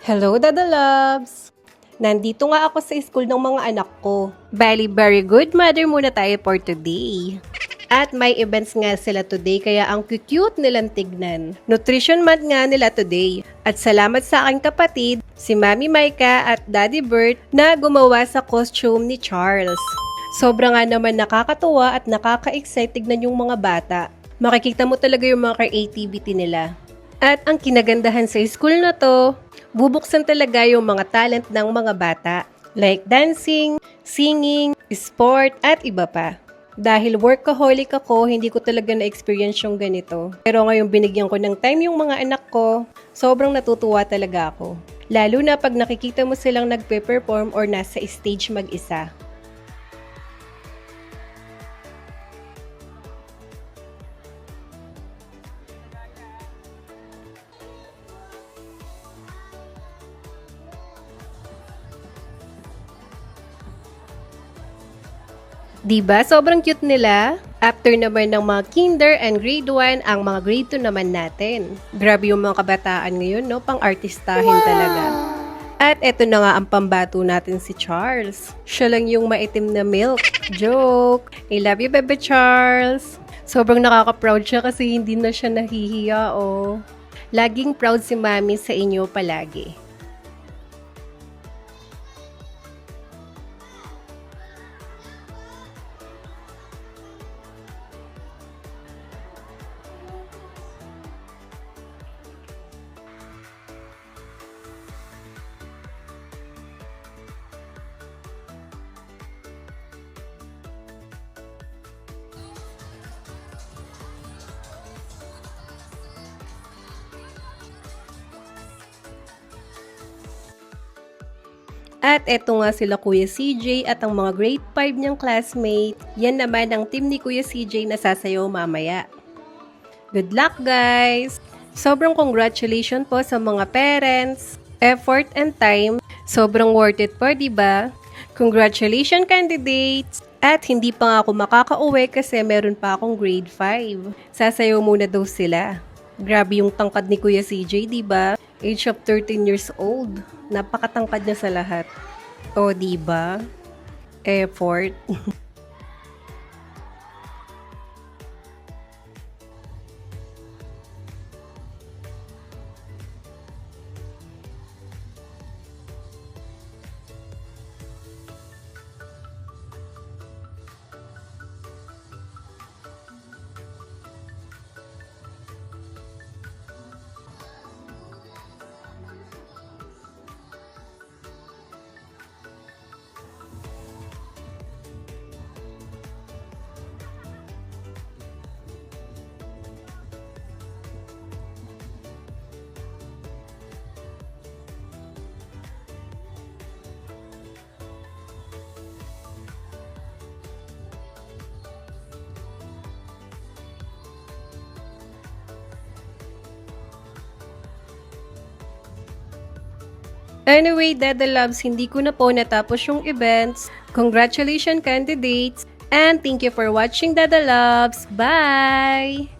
Hello, Dada Loves! Nandito nga ako sa school ng mga anak ko. Bali, very good mother muna tayo for today. At may events nga sila today kaya ang cute nilang tignan. Nutrition month nga nila today. At salamat sa aking kapatid, si Mami Maika at Daddy Bert na gumawa sa costume ni Charles. Sobra nga naman nakakatuwa at nakaka-excite tignan yung mga bata. Makikita mo talaga yung mga creativity nila. At ang kinagandahan sa school na to, bubuksan talaga yung mga talent ng mga bata. Like dancing, singing, sport, at iba pa. Dahil workaholic ako, hindi ko talaga na-experience yung ganito. Pero ngayong binigyan ko ng time yung mga anak ko, sobrang natutuwa talaga ako. Lalo na pag nakikita mo silang nagpe-perform or nasa stage mag-isa. Diba? Sobrang cute nila. After naman ng mga kinder and grade 1, ang mga grade 2 naman natin. Grabe yung mga kabataan ngayon, no? Pang-artistahin talaga. At eto na nga ang pambato natin si Charles. Siya lang yung maitim na milk. Joke! I love you, Bebe Charles! Sobrang nakaka-proud siya kasi hindi na siya nahihiya, oh. Laging proud si Mami sa inyo palagi. At eto nga sila Kuya CJ at ang mga grade 5 niyang classmate. Yan naman ang team ni Kuya CJ na sasayaw mamaya. Good luck, guys! Sobrang congratulations po sa mga parents, effort and time. Sobrang worth it po, diba? Congratulations, candidates! At hindi pa nga ako makakauwi kasi meron pa akong grade 5. Sasayaw muna daw sila. Grabe yung tangkad ni Kuya CJ, diba? Age of 13 years old. Napakatangkad niya sa lahat. O, diba? Effort. Anyway, Dada Loves, hindi ko na po natapos yung events. Congratulations, candidates! And thank you for watching, Dada Loves. Bye!